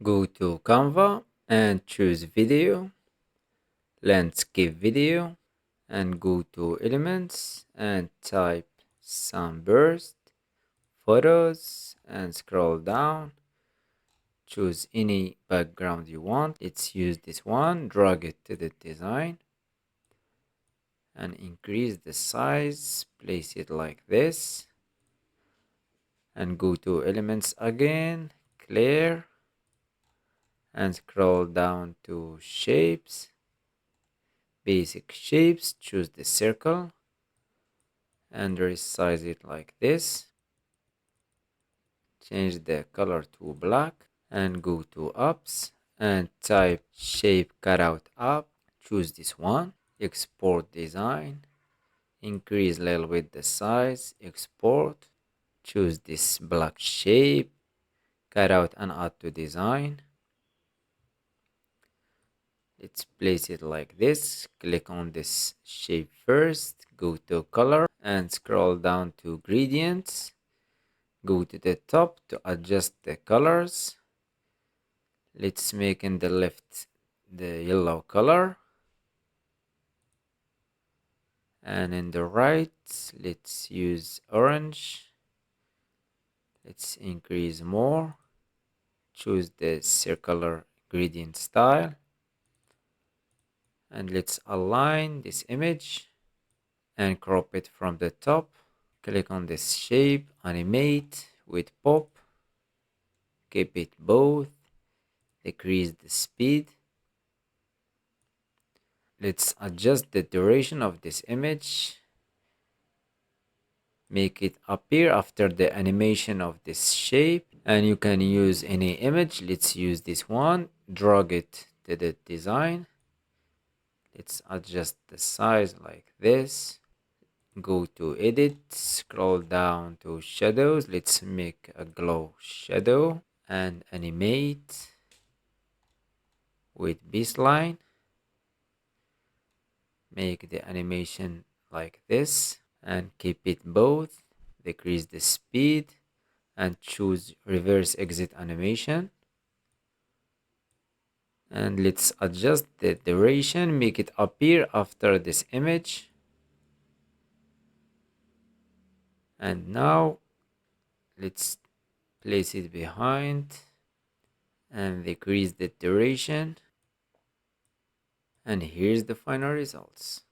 Go to Canva and choose video, landscape video, and go to elements and type sunburst, photos, and scroll down. Choose any background you want. Let's use this one. Drag it to the design and increase the size. Place it like this. And go to elements again. Clear. And scroll down to shapes. Basic shapes. Choose the circle. And resize it like this. Change the color to black. And go to apps and type shape cutout app. Choose this one. Export design. Increase a little bit the size. Export. Choose this black shape. Cut out and add to design. Let's place it like this. Click on this shape first. Go to color and scroll down to gradients. Go to the top to adjust the colors. Let's make in the left the yellow color. And in the right, let's use orange. Let's increase more. Choose the circular gradient style. And let's align this image and crop it from the top. Click on this shape, animate with pop. Keep it both. Decrease the speed. Let's adjust the duration of this image. Make it appear after the animation of this shape. And you can use any image. Let's use this one. Drag it to the design. Let's adjust the size like this. Go to edit, scroll down to shadows. Let's make a glow shadow and animate with baseline. Make the animation like this and keep it both. Decrease the speed and choose reverse exit animation. And let's adjust the duration, make it appear after this image. And now let's place it behind and decrease the duration. And here's the final results.